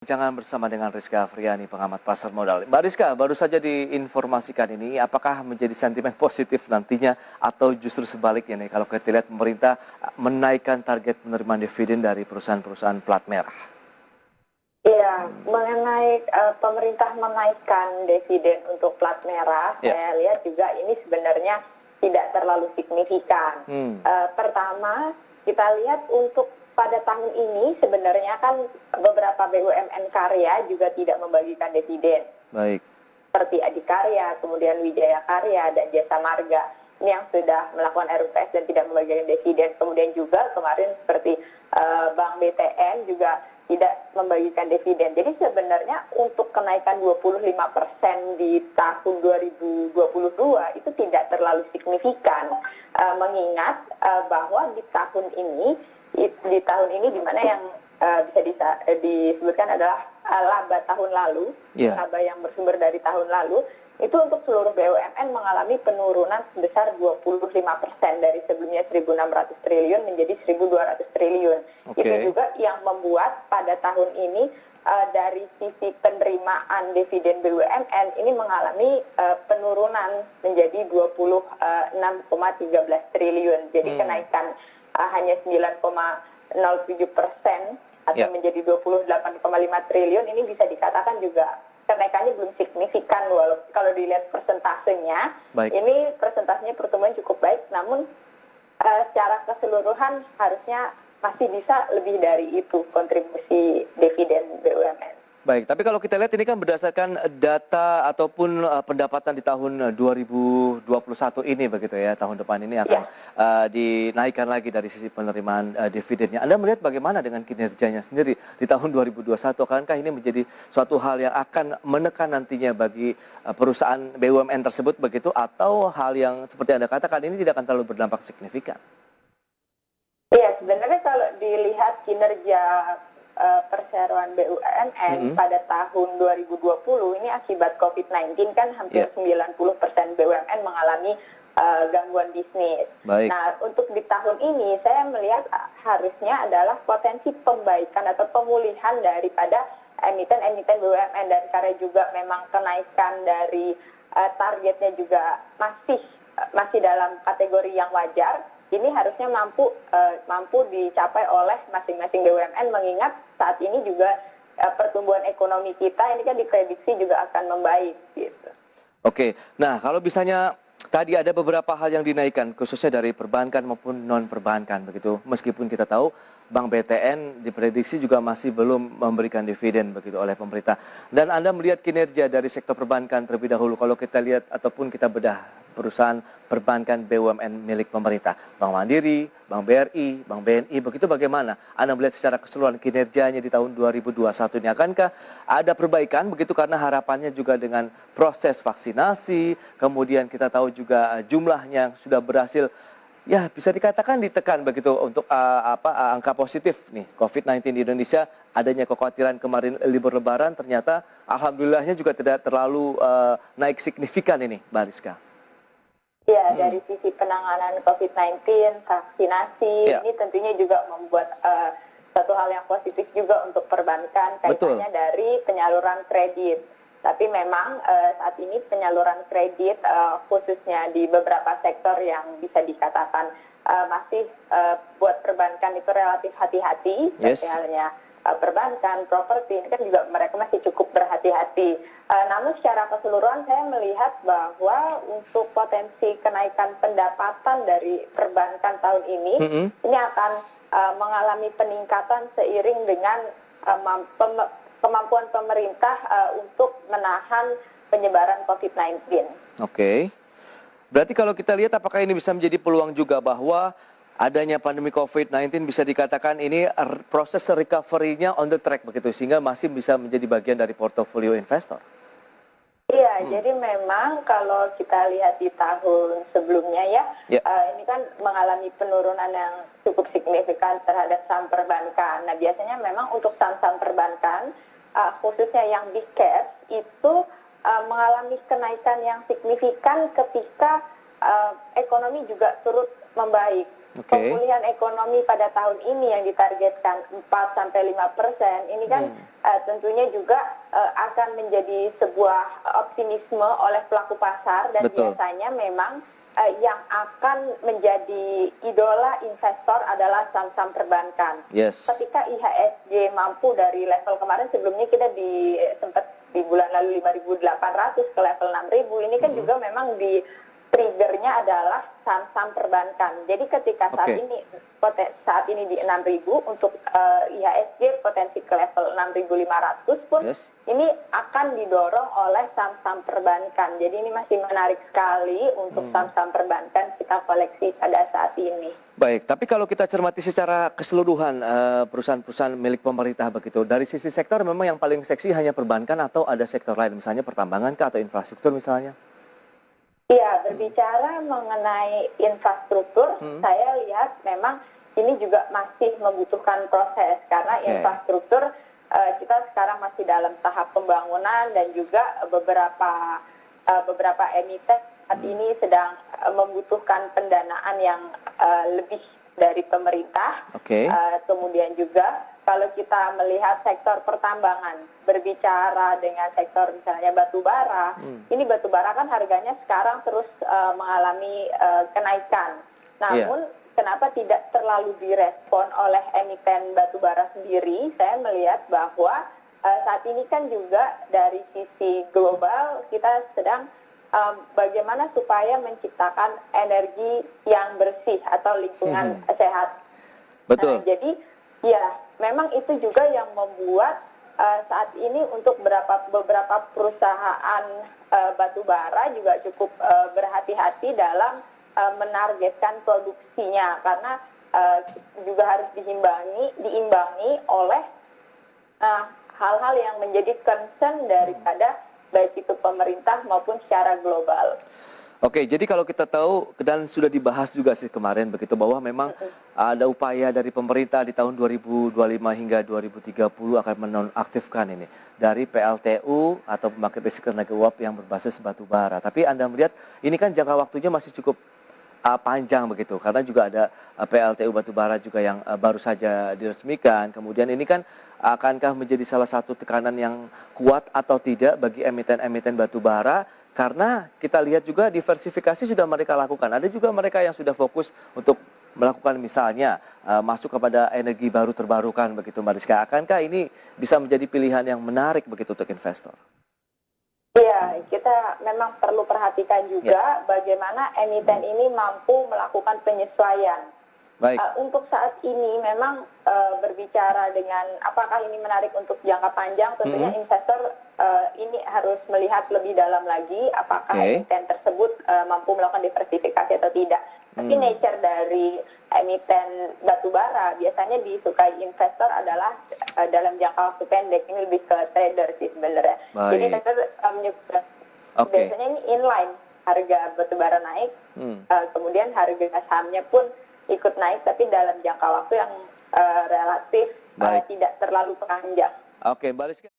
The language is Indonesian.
Jangan bersama dengan Rizka Afriani, pengamat pasar modal. Mbak Rizka, baru saja diinformasikan ini, apakah menjadi sentimen positif nantinya atau justru sebaliknya nih kalau kita lihat pemerintah menaikkan target penerimaan dividen dari perusahaan-perusahaan plat merah? Iya, mengenai pemerintah menaikkan dividen untuk plat merah, Ya. saya lihat juga ini sebenarnya tidak terlalu signifikan. Pertama, kita lihat untuk pada tahun ini sebenarnya kan beberapa BUMN karya juga tidak membagikan dividen. Baik. Seperti Adikarya, kemudian Wijaya Karya, dan Jasa Marga. Ini yang sudah melakukan RUPS dan tidak membagikan dividen. Kemudian juga kemarin seperti Bank BTN juga tidak membagikan dividen. Jadi sebenarnya untuk kenaikan 25% di tahun 2022 itu tidak terlalu signifikan. Mengingat bahwa di tahun ini di mana yang bisa disebutkan adalah laba tahun lalu, laba yang bersumber dari tahun lalu, itu untuk seluruh BUMN mengalami penurunan sebesar 25% dari sebelumnya 1.600 triliun menjadi 1.200 triliun. Itu juga yang membuat pada tahun ini dari sisi penerimaan dividen BUMN ini mengalami penurunan menjadi 26,13 triliun. Jadi kenaikan hanya 9,07% atau menjadi 28,5 triliun ini bisa dikatakan juga kenaikannya belum signifikan, walaupun kalau dilihat persentasenya, ini persentasenya pertumbuhan cukup baik, namun secara keseluruhan harusnya masih bisa lebih dari itu kontribusi dividen BUMN. Baik, tapi kalau kita lihat ini kan berdasarkan data ataupun pendapatan di tahun 2021 ini begitu ya, tahun depan ini akan dinaikkan lagi dari sisi penerimaan dividennya. Anda melihat bagaimana dengan kinerjanya sendiri di tahun 2021? Akankah ini menjadi suatu hal yang akan menekan nantinya bagi perusahaan BUMN tersebut begitu, atau hal yang seperti Anda katakan ini tidak akan terlalu berdampak signifikan? Iya, sebenarnya kalau dilihat kinerja perseroan BUMN pada tahun 2020 ini akibat COVID-19 kan hampir 90% BUMN mengalami gangguan bisnis. Nah, untuk di tahun ini saya melihat harusnya adalah potensi pembaikan atau pemulihan daripada emiten-emiten BUMN, dan karena juga memang kenaikan dari targetnya juga masih dalam kategori yang wajar. Ini harusnya mampu dicapai oleh masing-masing BUMN, mengingat saat ini juga pertumbuhan ekonomi kita ini kan diprediksi juga akan membaik gitu. Oke, nah kalau misalnya tadi ada beberapa hal yang dinaikkan khususnya dari perbankan maupun non perbankan begitu, meskipun kita tahu Bank BTN diprediksi juga masih belum memberikan dividen begitu oleh pemerintah. Dan Anda melihat kinerja dari sektor perbankan terlebih dahulu, kalau kita lihat ataupun kita bedah perusahaan perbankan BUMN milik pemerintah, Bank Mandiri, Bank BRI, Bank BNI, begitu bagaimana Anda melihat secara keseluruhan kinerjanya di tahun 2021 ini? Akankah ada perbaikan begitu, karena harapannya juga dengan proses vaksinasi, kemudian kita tahu juga jumlahnya sudah berhasil ya bisa dikatakan ditekan begitu untuk angka positif nih COVID-19 di Indonesia. Adanya kekhawatiran kemarin libur lebaran, ternyata alhamdulillahnya juga tidak terlalu naik signifikan ini, Mbak Rizka. Ya, dari sisi penanganan COVID-19, vaksinasi, ini tentunya juga membuat satu hal yang positif juga untuk perbankan, kaitannya dari penyaluran kredit. Tapi memang saat ini penyaluran kredit khususnya di beberapa sektor yang bisa dikatakan masih buat perbankan itu relatif hati-hati, misalnya perbankan, properti, ini kan juga mereka masih cukup berhati-hati. Namun secara keseluruhan saya melihat bahwa untuk potensi kenaikan pendapatan dari perbankan tahun ini, ini akan mengalami peningkatan seiring dengan kemampuan pemerintah untuk menahan penyebaran COVID-19. Oke. Berarti kalau kita lihat apakah ini bisa menjadi peluang juga bahwa adanya pandemi COVID-19 bisa dikatakan ini proses recovery-nya on the track begitu, sehingga masih bisa menjadi bagian dari portofolio investor? Iya, jadi memang kalau kita lihat di tahun sebelumnya ini kan mengalami penurunan yang cukup signifikan terhadap saham perbankan. Nah, biasanya memang untuk saham-saham perbankan, khususnya yang big cap, itu mengalami kenaikan yang signifikan ketika ekonomi juga turut membaik. Oke. pemulihan ekonomi pada tahun ini yang ditargetkan 4-5%, ini kan tentunya juga akan menjadi sebuah optimisme oleh pelaku pasar, dan Betul. biasanya memang yang akan menjadi idola investor adalah saham-saham perbankan. Yes. Ketika IHSG mampu dari level kemarin, sebelumnya kita sempat di bulan lalu 5.800 ke level 6.000, ini kan juga memang di triggernya adalah saham-saham perbankan. Jadi ketika saat ini di 6.000 untuk IHSG potensi ke level 6.500 pun ini akan didorong oleh saham-saham perbankan. Jadi ini masih menarik sekali untuk saham-saham perbankan kita koleksi pada saat ini. Baik, tapi kalau kita cermati secara keseluruhan perusahaan-perusahaan milik pemerintah begitu, dari sisi sektor memang yang paling seksi hanya perbankan atau ada sektor lain, misalnya pertambangan kah atau infrastruktur misalnya? Iya, berbicara mengenai infrastruktur, saya lihat memang ini juga masih membutuhkan proses, karena infrastruktur kita sekarang masih dalam tahap pembangunan, dan juga beberapa emiten saat ini sedang membutuhkan pendanaan yang lebih dari pemerintah. Kemudian juga kalau kita melihat sektor pertambangan, berbicara dengan sektor misalnya batu bara, ini batu bara kan harganya sekarang terus mengalami kenaikan. Namun kenapa tidak terlalu direspon oleh emiten batu bara sendiri? Saya melihat bahwa saat ini kan juga dari sisi global kita sedang bagaimana supaya menciptakan energi yang bersih atau lingkungan sehat. Betul. Jadi ya, memang itu juga yang membuat saat ini untuk beberapa perusahaan batu bara juga cukup berhati-hati dalam menargetkan produksinya, karena juga harus diimbangi oleh hal-hal yang menjadi concern daripada baik itu pemerintah maupun secara global. Oke, jadi kalau kita tahu dan sudah dibahas juga sih kemarin begitu bahwa memang ada upaya dari pemerintah di tahun 2025 hingga 2030 akan menonaktifkan ini dari PLTU atau pembangkit listrik tenaga uap yang berbasis batu bara. Tapi Anda melihat ini kan jangka waktunya masih cukup panjang begitu, karena juga ada PLTU batubara juga yang baru saja diresmikan. Kemudian ini kan akankah menjadi salah satu tekanan yang kuat atau tidak bagi emiten-emiten batubara, karena kita lihat juga diversifikasi sudah mereka lakukan. Ada juga mereka yang sudah fokus untuk melakukan misalnya masuk kepada energi baru terbarukan begitu, Mbak Rizka. Akankah ini bisa menjadi pilihan yang menarik begitu untuk investor? Iya, kita memang perlu perhatikan juga bagaimana emiten ini mampu melakukan penyesuaian. Baik. Untuk saat ini memang berbicara dengan apakah ini menarik untuk jangka panjang, tentunya investor ini harus melihat lebih dalam lagi apakah emiten tersebut mampu melakukan diversifikasi atau tidak. Tapi nature dari emiten batubara biasanya disukai investor adalah dalam jangka waktu pendek, ini lebih ke trader sih sebenarnya. Jadi trader biasanya ini inline, harga batubara naik, kemudian harga sahamnya pun ikut naik, tapi dalam jangka waktu yang relatif tidak terlalu panjang. Oke, Mbak Rizka.